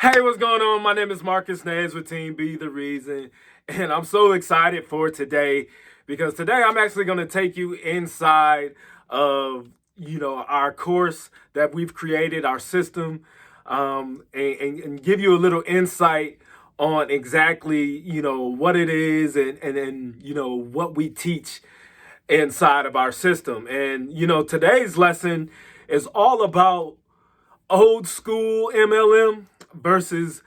Hey, what's going on? My name is Markus Naves with Team Be The Reason, and I'm so excited for today because today I'm actually going to take you inside of our course that we've created, our system, and give you a little insight on exactly what it is and what we teach inside of our system. And today's lesson is all about old school MLM versus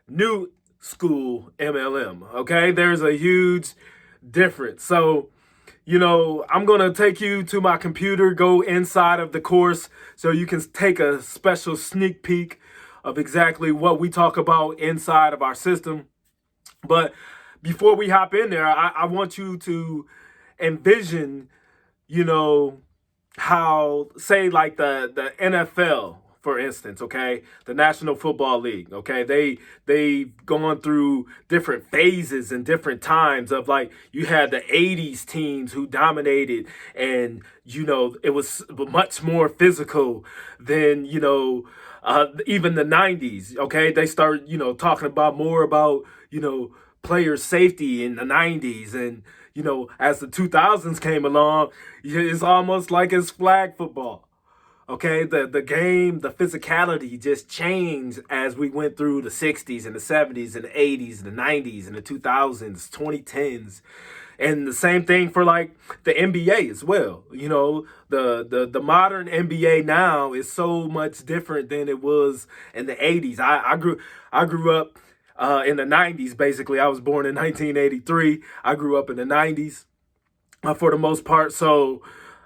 new school MLM. Okay, there's a huge difference. So, I'm going to take you to my computer, go inside of the course so you can take a special sneak peek of exactly what we talk about inside of our system. But before we hop in there, I want you to envision, you know, how, say, like the NFL, for instance, okay, the National Football League, okay, they've gone through different phases and different times of, like, you had the 80s teams who dominated, and it was much more physical than even the 90s. Okay, they start talking about more about player safety in the 90s, and as the 2000s came along, it's almost like it's flag football. Okay, the game, the physicality just changed as we went through the 60s and the 70s and the 80s and the 90s and the 2000s, 2010s. And the same thing for, like, the NBA as well. The modern NBA now is so much different than it was in the 80s. I grew up in the 90s. Basically, I was born in 1983. I grew up in the 90s for the most part. So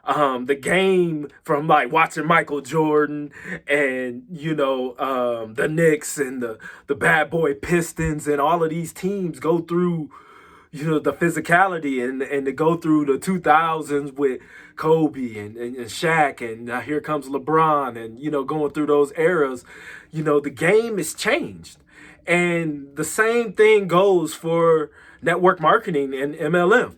the game, from like watching Michael Jordan and the Knicks and the bad boy Pistons and all of these teams go through the physicality, and to go through the 2000s with Kobe and Shaq, and now here comes LeBron, and going through those eras, the game has changed. And the same thing goes for network marketing and MLM.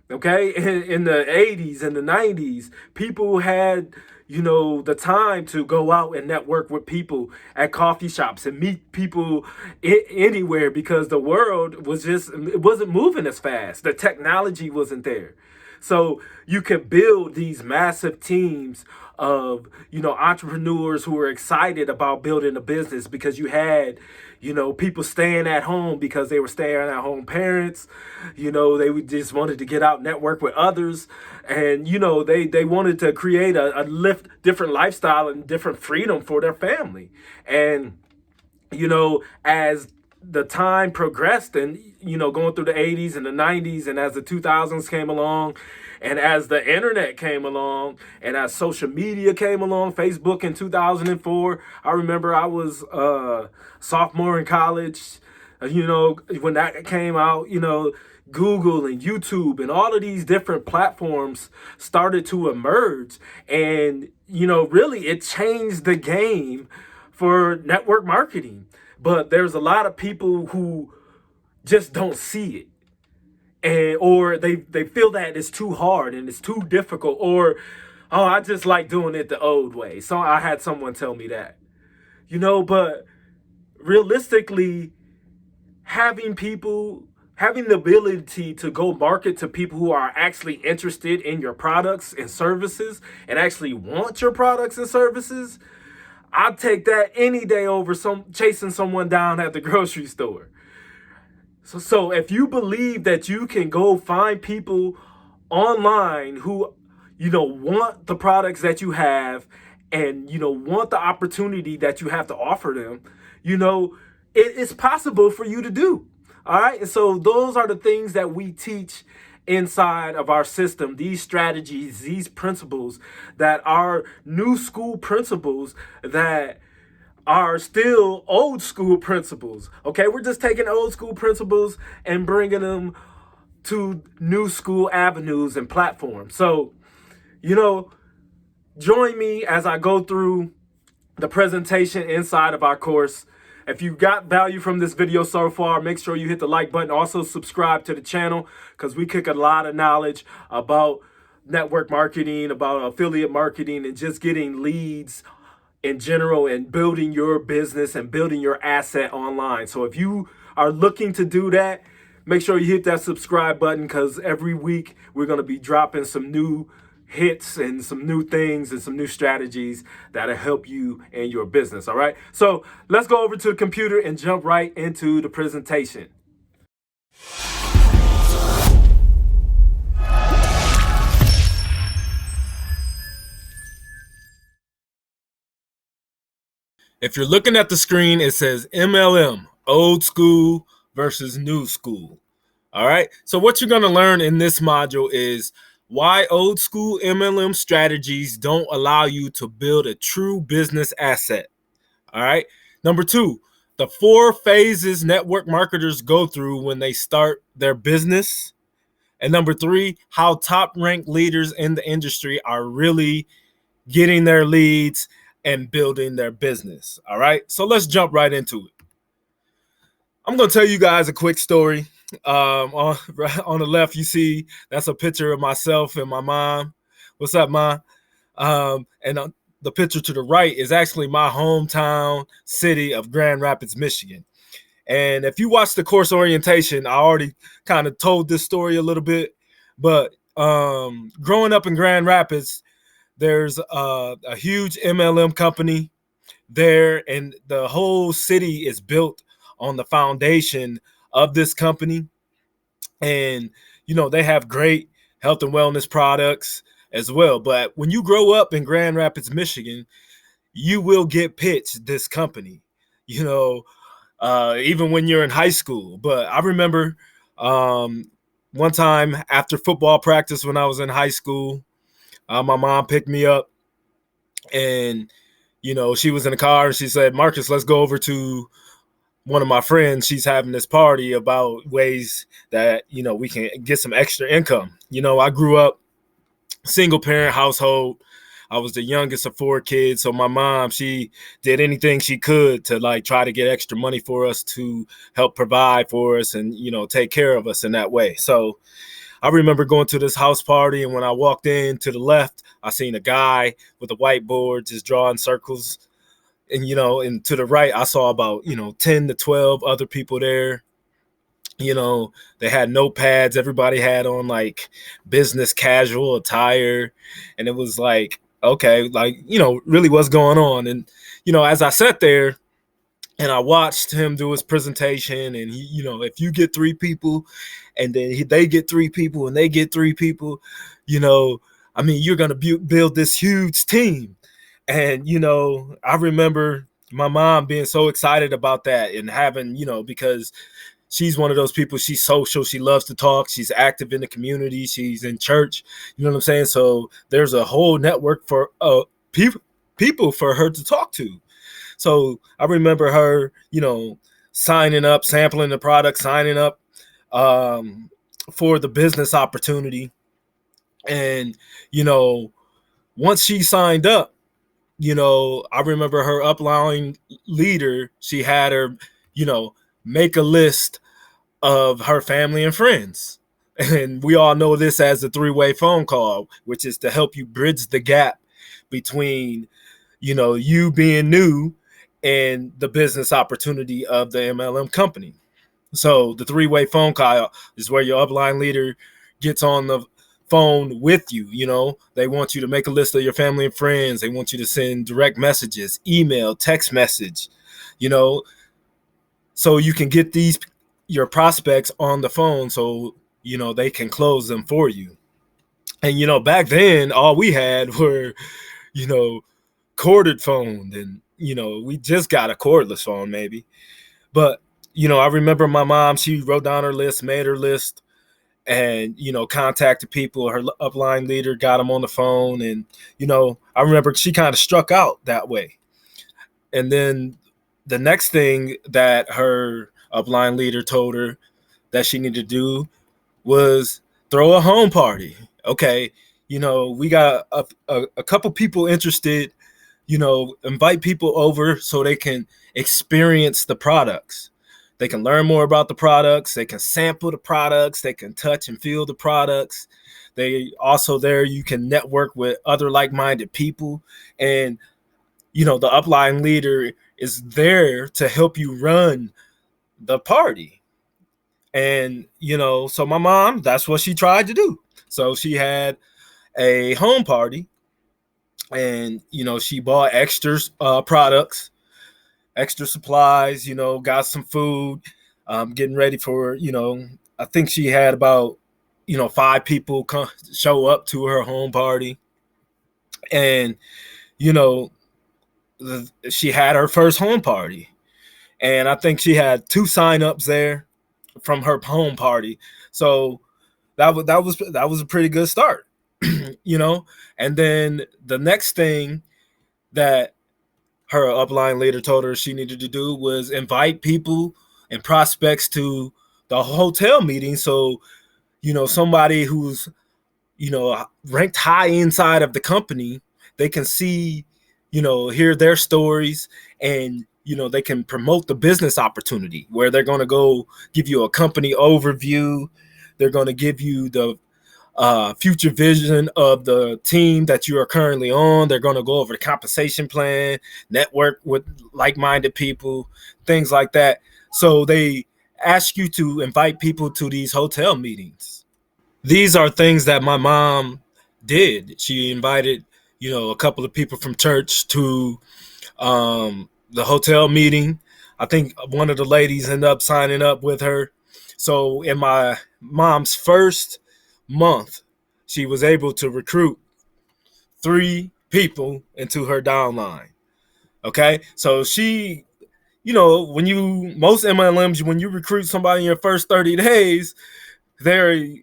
Okay, in the 80s and the 90s, people had the time to go out and network with people at coffee shops and meet people anywhere, because the world it wasn't moving as fast. The technology wasn't there. So you could build these massive teams of entrepreneurs who were excited about building a business, because you had people staying at home because they were staying at home parents. They just wanted to get out, network with others, and they wanted to create a lift different lifestyle and different freedom for their family. And as the time progressed, and going through the 80s and the 90s, and as the 2000s came along, and as the internet came along, and as social media came along, Facebook in 2004, I remember I was sophomore in college, when that came out. Google and YouTube and all of these different platforms started to emerge, and really it changed the game for network marketing. But there's a lot of people who just don't see it, and or they feel that it's too hard and it's too difficult, or, oh, I just like doing it the old way. So I had someone tell me that. But realistically, having the ability to go market to people who are actually interested in your products and services and actually want your products and services, I'd take that any day over chasing someone down at the grocery store. So if you believe that you can go find people online who, want the products that you have, and, want the opportunity that you have to offer them, it's possible for you to do. All right. And so those are the things that we teach inside of our system, these strategies, these principles that are new school principles that are still old school principles. Okay, we're just taking old school principles and bringing them to new school avenues and platforms. So, join me as I go through the presentation inside of our course. If you got value from this video so far, make sure you hit the like button. Also subscribe to the channel, because we kick a lot of knowledge about network marketing, about affiliate marketing, and just getting leads in general and building your business and building your asset online. So if you are looking to do that, make sure you hit that subscribe button, because every week we're going to be dropping some new hits and some new things and some new strategies that'll help you in your business. All right. So let's go over to the computer and jump right into the presentation. If you're looking at the screen, it says MLM, old school versus new school. All right. So what you're going to learn in this module is why old school MLM strategies don't allow you to build a true business asset. All right. Number 2, the 4 phases network marketers go through when they start their business. And number 3, how top ranked leaders in the industry are really getting their leads and building their business. All right. So let's jump right into it. I'm going to tell you guys a quick story. On the left, you see that's a picture of myself and my mom. What's up, Mom? And the picture to the right is actually my hometown city of Grand Rapids, Michigan. And if you watch the course orientation, I already kind of told this story a little bit. But growing up in Grand Rapids, there's a huge MLM company there, and the whole city is built on the foundation of this company. And, they have great health and wellness products as well. But when you grow up in Grand Rapids, Michigan, you will get pitched this company, even when you're in high school. But I remember one time after football practice when I was in high school, my mom picked me up, and, she was in the car and she said, "Marcus, let's go over to one of my friends. She's having this party about ways that, we can get some extra income." I grew up single parent household. I was the youngest of 4 kids. So my mom, she did anything she could to try to get extra money for us to help provide for us and, take care of us in that way. So I remember going to this house party, and when I walked in to the left, I seen a guy with a whiteboard just drawing circles. And, and to the right, I saw about, 10 to 12 other people there. They had notepads. Everybody had on business casual attire. And it was okay, really what's going on. And, as I sat there and I watched him do his presentation, and he, if you get 3 people and then they get 3 people and they get 3 people, you're going to build this huge team. And, I remember my mom being so excited about that and having, because she's one of those people, she's social, she loves to talk, she's active in the community, she's in church, you know what I'm saying? So there's a whole network for people for her to talk to. So I remember her, signing up, sampling the product, signing up for the business opportunity. And, once she signed up, I remember her upline leader, she had her, make a list of her family and friends. And we all know this as a 3-way phone call, which is to help you bridge the gap between, you being new and the business opportunity of the MLM company. So the 3-way phone call is where your upline leader gets on the phone with you. They want you to make a list of your family and friends. They want you to send direct messages, email, text message, so you can get your prospects on the phone so, they can close them for you. And, back then, all we had were, corded phone. And, we just got a cordless phone maybe. But, I remember my mom, she wrote down her list, made her list, and, contacted people. Her upline leader got them on the phone. And, I remember she kind of struck out that way. And then the next thing that her upline leader told her that she needed to do was throw a home party. Okay, we got a couple people interested, invite people over so they can experience the products. They can learn more about the products. They can sample the products. They can touch and feel the products. They also there, you can network with other like-minded people. And, the upline leader is there to help you run the party. And, so my mom, that's what she tried to do. So she had a home party, and, she bought extra products, extra supplies, got some food, getting ready for, I think she had about, 5 people show up to her home party. And, you know, she had her first home party. And I think she had 2 signups there from her home party. So that was a pretty good start, you know. And then the next thing that her upline leader told her she needed to do was invite people and prospects to the hotel meeting. So, somebody who's, ranked high inside of the company, they can see, hear their stories, and, they can promote the business opportunity where they're going to go give you a company overview. They're going to give you the future vision of the team that you are currently on. They're going to go over the compensation plan, network with like-minded people, things like that. So they ask you to invite people to these hotel meetings. These are things that my mom did. She invited, a couple of people from church to the hotel meeting. I think one of the ladies ended up signing up with her. So in my mom's first month, she was able to recruit 3 people into her downline. Okay, so she, when you most MLMs, when you recruit somebody in your first 30 days, they,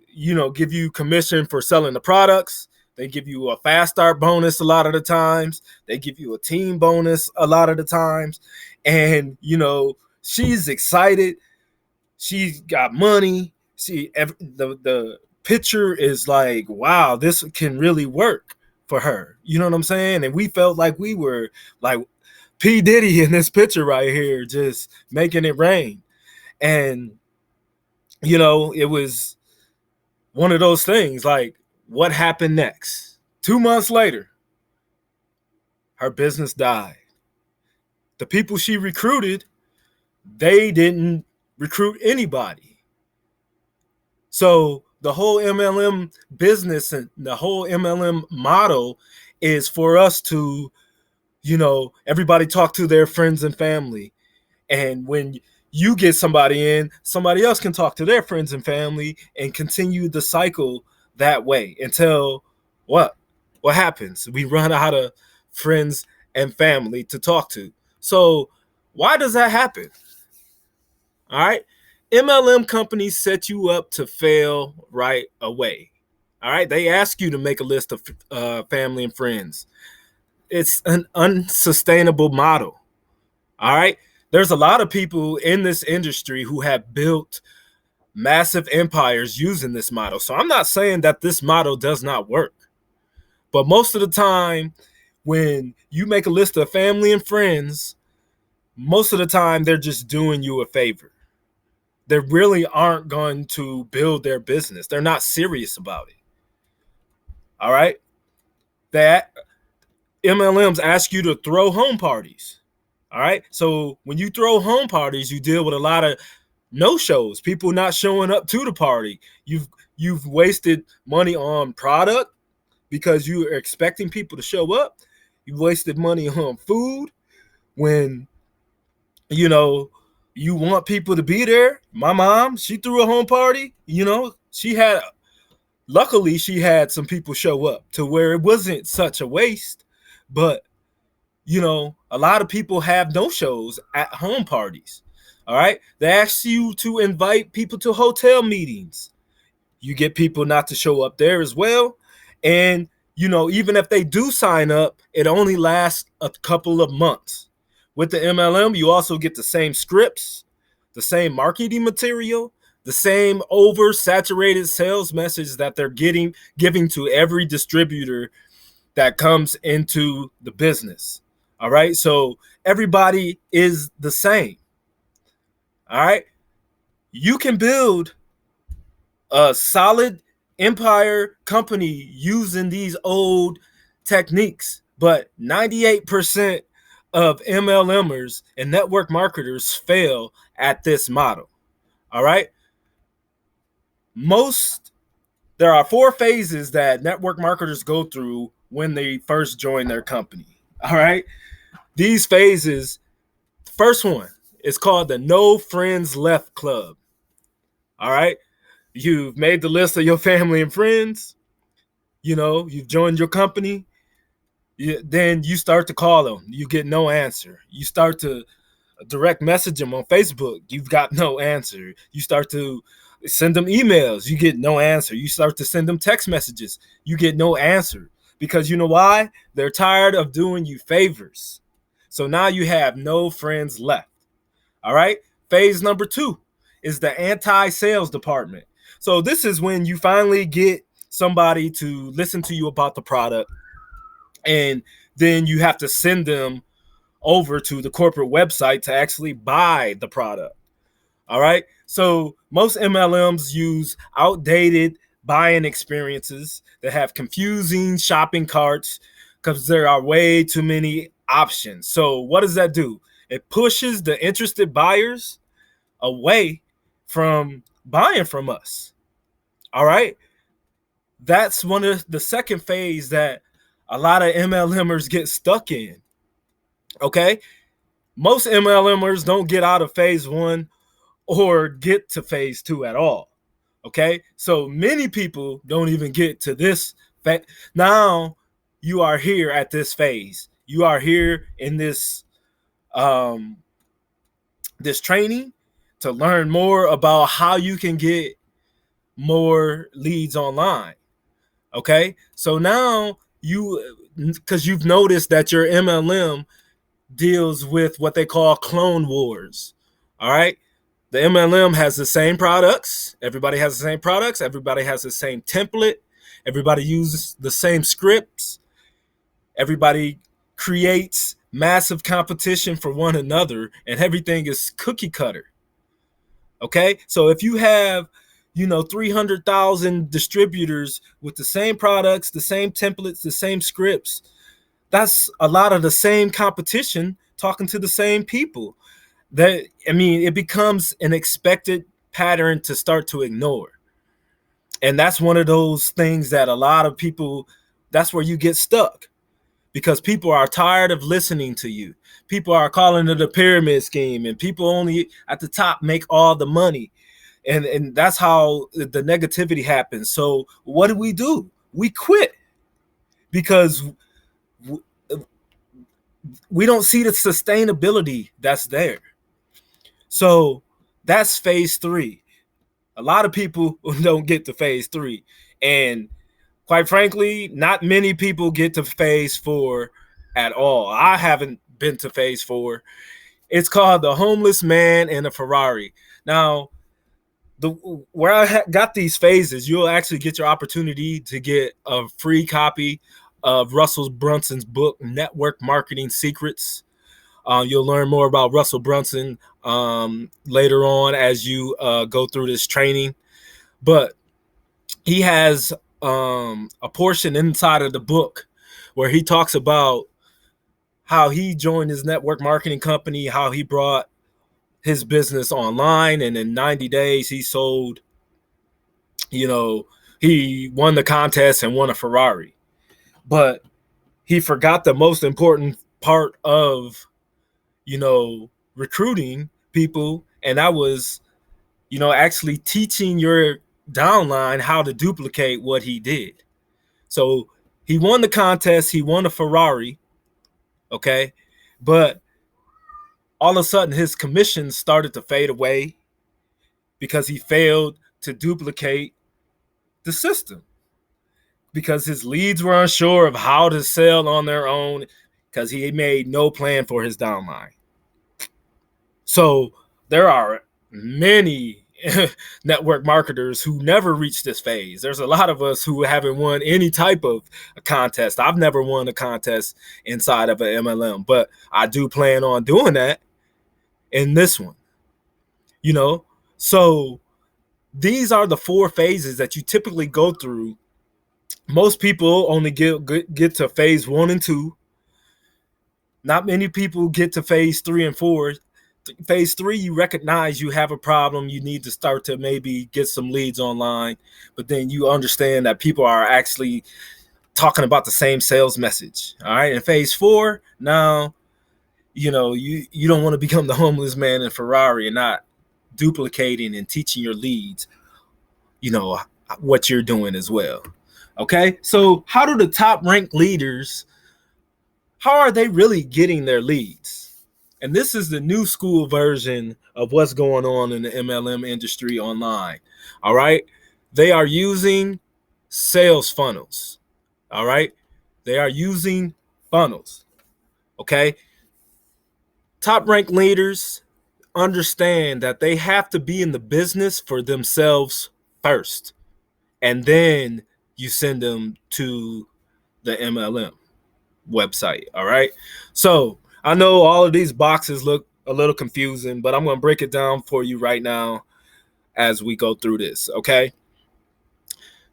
give you commission for selling the products. They give you a fast start bonus a lot of the times. They give you a team bonus a lot of the times. And, she's excited. She's got money. The picture is like, wow, this can really work for her. You know what I'm saying? And we felt like we were like P. Diddy in this picture right here, just making it rain. And, it was one of those things like, what happened next? 2 months later, her business died. The people she recruited, they didn't recruit anybody. So the whole MLM business and the whole MLM model is for us to, everybody talk to their friends and family. And when you get somebody in, somebody else can talk to their friends and family and continue the cycle that way until what happens? We run out of friends and family to talk to. So why does that happen? All right. MLM companies set you up to fail right away. All right. They ask you to make a list of family and friends. It's an unsustainable model. All right. There's a lot of people in this industry who have built massive empires using this model. So I'm not saying that this model does not work. But most of the time, when you make a list of family and friends, most of the time they're just doing you a favor. They really aren't going to build their business. They're not serious about it. All right. That MLMs ask you to throw home parties. All right. So when you throw home parties, you deal with a lot of no shows, people not showing up to the party. You've wasted money on product because you are expecting people to show up. You wasted money on food when you want people to be there. My mom, she threw a home party. Luckily she had some people show up to where it wasn't such a waste. But a lot of people have no shows at home parties. All right. They ask you to invite people to hotel meetings. You get people not to show up there as well. And, even if they do sign up, it only lasts a couple of months. With the MLM, you also get the same scripts, the same marketing material, the same oversaturated sales message that they're giving to every distributor that comes into the business. All right. So everybody is the same. All right. You can build a solid empire company using these old techniques, but 98% of MLMers and network marketers fail at this model. All right. There are 4 phases that network marketers go through when they first join their company. All right. These phases, first one is called the No Friends Left Club. All right. You've made the list of your family and friends. You've joined your company. Then you start to call them. You get no answer. You start to direct message them on Facebook. You've got no answer. You start to send them emails. You get no answer. You start to send them text messages. You get no answer. Because you know why? They're tired of doing you favors. So now you have no friends left. All right. Phase number 2 is the anti-sales department. So this is when you finally get somebody to listen to you about the product, and then you have to send them over to the corporate website to actually buy the product. All right. So most MLMs use outdated buying experiences that have confusing shopping carts because there are way too many options. So what does that do? It pushes the interested buyers away from buying from us. All right. That's one of the second phase that a lot of MLMers get stuck in. Okay. Most MLMers don't get out of phase 1 or get to phase 2 at all. Okay. So many people don't even get to this. Now you are here at this phase. You are here in this this training to learn more about how you can get more leads online. Okay. So now because you've noticed that your MLM deals with what they call clone wars. All right. The MLM has the same products. Everybody has the same products. Everybody has the same template. Everybody uses the same scripts. Everybody creates massive competition for one another, and everything is cookie cutter. Okay. So if you have 300,000 distributors with the same products, the same templates, the same scripts, that's a lot of the same competition talking to the same people. It becomes an expected pattern to start to ignore. And that's one of those things that a lot of people, that's where you get stuck, because people are tired of listening to you. People are calling it a pyramid scheme, and people only at the top make all the money. And that's how the negativity happens. So what do? We quit because we don't see the sustainability that's there. So that's phase 3. A lot of people don't get to phase 3. And quite frankly, not many people get to phase 4 at all. I haven't been to phase 4. It's called the homeless man in a Ferrari. Now, where I got these phases, you'll actually get your opportunity to get a free copy of Russell Brunson's book, Network Marketing Secrets. You'll learn more about Russell Brunson later on as you go through this training. But he has a portion inside of the book where he talks about how he joined his network marketing company, how he brought his business online, and in 90 days he sold, he won the contest and won a Ferrari. But he forgot the most important part of recruiting people, and that was actually teaching your downline how to duplicate what he did. So he won the contest, he won a Ferrari, okay, but all of a sudden his commissions started to fade away because he failed to duplicate the system, because his leads were unsure of how to sell on their own, because he made no plan for his downline. So there are many network marketers who never reach this phase. There's a lot of us who haven't won any type of a contest. I've never won a contest inside of an MLM, but I do plan on doing that in this one. So these are the 4 phases that you typically go through. Most people only get to phase 1 and 2. Not many people get to phase 3 and 4. Phase 3, you recognize you have a problem. You need to start to maybe get some leads online, but then you understand that people are actually talking about the same sales message. All right. In phase 4, now, you don't want to become the homeless man in Ferrari and not duplicating and teaching your leads, what you're doing as well. Okay. So how do the top ranked leaders, how are they really getting their leads? And this is the new school version of what's going on in the MLM industry online. All right. They are using sales funnels. All right. They are using funnels. Okay. Top ranked leaders understand that they have to be in the business for themselves first. And then you send them to the MLM website. All right. So I know all of these boxes look a little confusing, but I'm going to break it down for you right now as we go through this. Okay.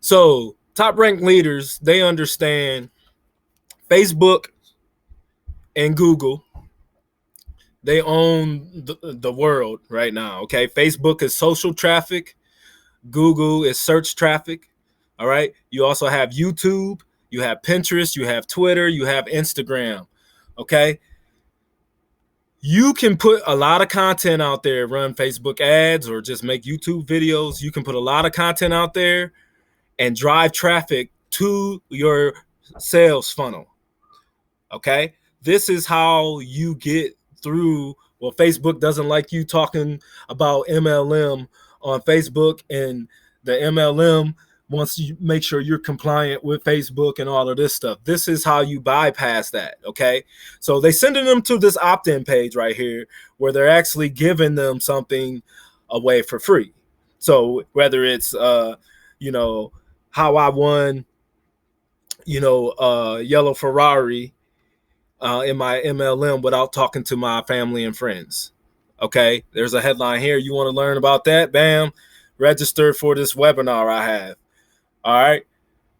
So top ranked leaders, they understand Facebook and Google. They own the world right now. Okay. Facebook is social traffic. Google is search traffic. All right. You also have YouTube. You have Pinterest. You have Twitter. You have Instagram. Okay. You can put a lot of content out there, run Facebook ads or just make YouTube videos. You can put a lot of content out there and drive traffic to your sales funnel. Okay. This is how you get through. Well, Facebook doesn't like you talking about MLM on Facebook, and the MLM wants to make sure you're compliant with Facebook and all of this stuff. This is how you bypass that. Okay. So they sending them to this opt-in page right here where they're actually giving them something away for free. So whether it's, how I won, yellow Ferrari in my MLM without talking to my family and friends. Okay. There's a headline here. You want to learn about that? Bam. Register for this webinar I have. All right.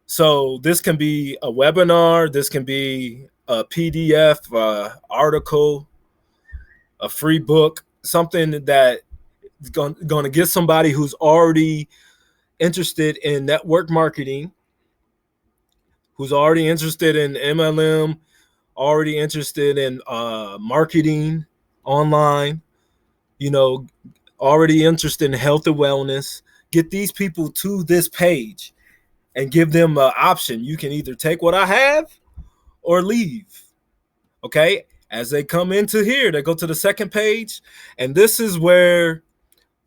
So this can be a webinar. This can be a PDF, article, a free book, something that is going to get somebody who's already interested in network marketing, who's already interested in MLM, already interested in marketing online, already interested in health and wellness. Get these people to this page and give them an option. You can either take what I have or leave. Okay. As they come into here, they go to the second page. And this is where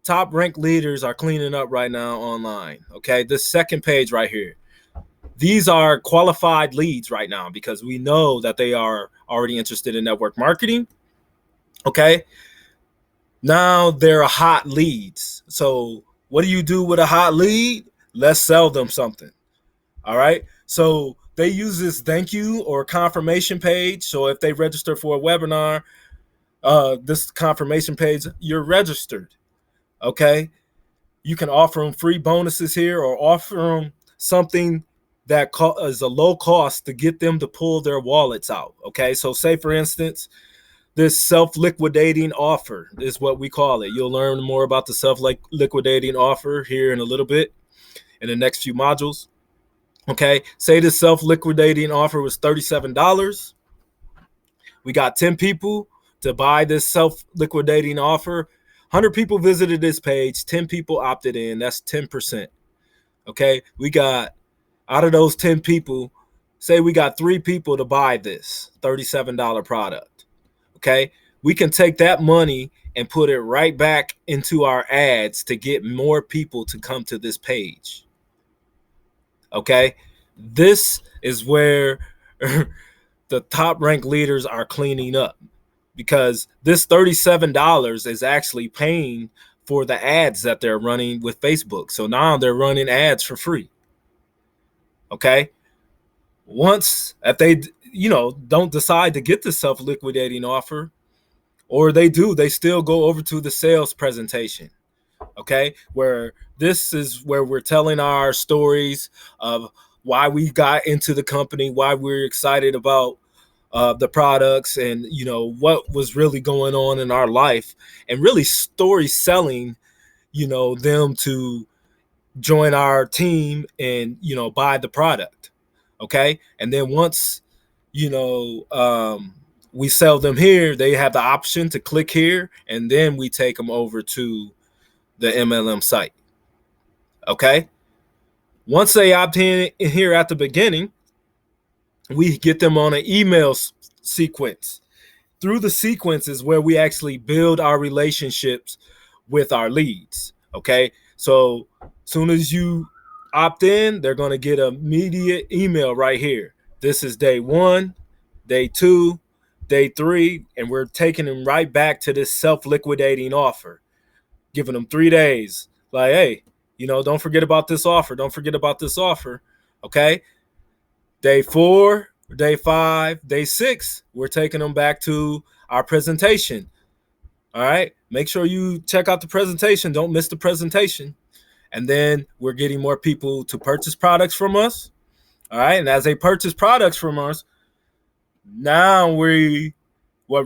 top ranked leaders are cleaning up right now online. Okay. This second page right here. These are qualified leads right now because we know that they are already interested in network marketing. Okay. Now they're hot leads. So what do you do with a hot lead? Let's sell them something. All right. So they use this thank you or confirmation page. So if they register for a webinar, this confirmation page, you're registered. Okay. You can offer them free bonuses here or offer them something that is a low cost to get them to pull their wallets out. Okay. So say for instance, this self-liquidating offer is what we call it. You'll learn more about the self-liquidating offer here in a little bit in the next few modules. Okay, say this self-liquidating offer was $37. We got 10 people to buy this self-liquidating offer. 100 people visited this page, 10 people opted in. That's 10%. Okay, we got, out of those 10 people, say we got 3 people to buy this $37 product. Okay, we can take that money and put it right back into our ads to get more people to come to this page. Okay, this is where the top ranked leaders are cleaning up, because this $37 is actually paying for the ads that they're running with Facebook. So now they're running ads for free. Okay, once if they don't decide to get the self-liquidating offer, or they do, they still go over to the sales presentation. Okay, where this is where we're telling our stories of why we got into the company, why we're excited about the products and, you know, what was really going on in our life, and really story selling, you know, them to join our team and, you know, buy the product. Okay. And then once, you know, we sell them here, they have the option to click here, and then we take them over to the MLM site. Okay. Once they opt in here at the beginning, we get them on an email sequence. Through the sequence is where we actually build our relationships with our leads. Okay. So as soon as you opt in, they're going to get an immediate email right here. This is day 1, day 2, day 3, and we're taking them right back to this self-liquidating offer, giving them 3 days. Like, hey, you know, don't forget about this offer. Don't forget about this offer. Okay. Day 4, day 5, day 6, we're taking them back to our presentation. All right. Make sure you check out the presentation. Don't miss the presentation. And then we're getting more people to purchase products from us. All right. And as they purchase products from us, now what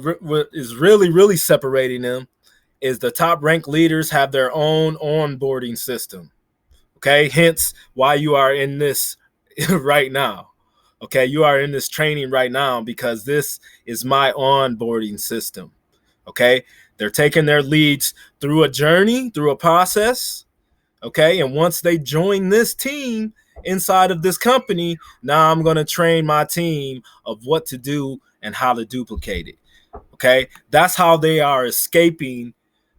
is really separating them is the top ranked leaders have their own onboarding system. Okay. Hence why you are in this right now. Okay. You are in this training right now because this is my onboarding system. Okay. They're taking their leads through a journey, through a process. Okay. And once they join this team inside of this company, now I'm going to train my team of what to do and how to duplicate it. Okay. That's how they are escaping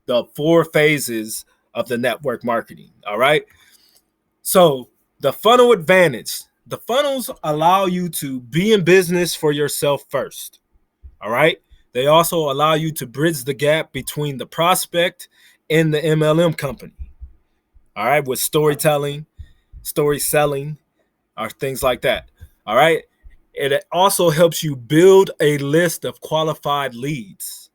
the 4 phases of the network marketing. All right. So the funnel advantage, the funnels allow you to be in business for yourself first. All right. They also allow you to bridge the gap between the prospect and the MLM company. All right. With storytelling, story selling, or things like that. All right. It also helps you build a list of qualified leads.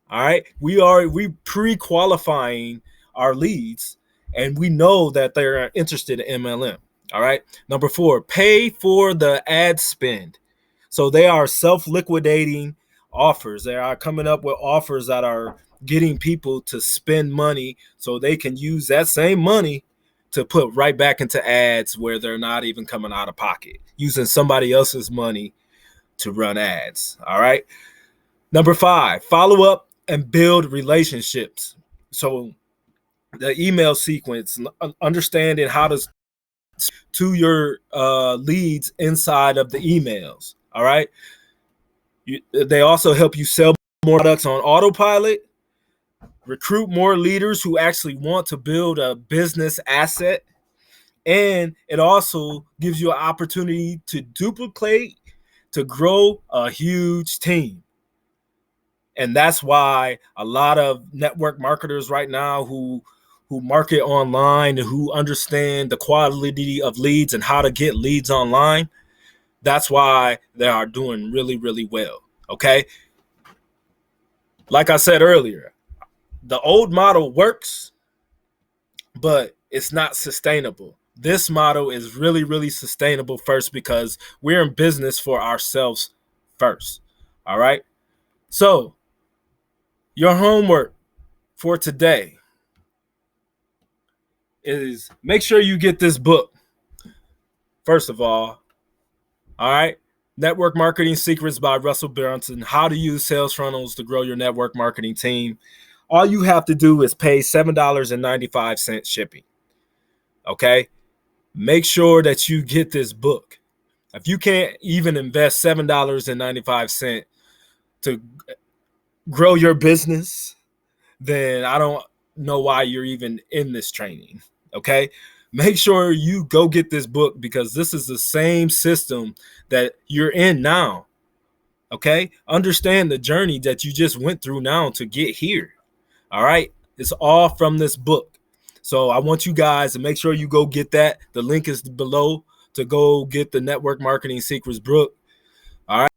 All right. We pre-qualifying our leads, and we know that they're interested in MLM. All right. Number 4, pay for the ad spend. So they are self-liquidating offers. They are coming up with offers that are getting people to spend money so they can use that same money to put right back into ads where they're not even coming out of pocket, using somebody else's money to run ads. All right. Number 5, follow up and build relationships. So the email sequence, understanding how to your leads inside of the emails. All right. They also help you sell more products on autopilot, recruit more leaders who actually want to build a business asset, and it also gives you an opportunity to duplicate, to grow a huge team. And that's why a lot of network marketers right now who market online and who understand the quality of leads and how to get leads online, that's why they are doing really well. Okay. Like I said earlier, the old model works, but it's not sustainable. This model is really sustainable first because we're in business for ourselves first. All right. So your homework for today is make sure you get this book. First of all right, Network Marketing Secrets by Russell Brunson, how to use sales funnels to grow your network marketing team. All you have to do is pay $7.95 shipping. Okay. Make sure that you get this book. If you can't even invest $7.95 to grow your business, then I don't know why you're even in this training. Okay. Make sure you go get this book because this is the same system that you're in now. Okay. Understand the journey that you just went through now to get here. All right. It's all from this book. So I want you guys to make sure you go get that. The link is below to go get the Network Marketing Secrets book. All right.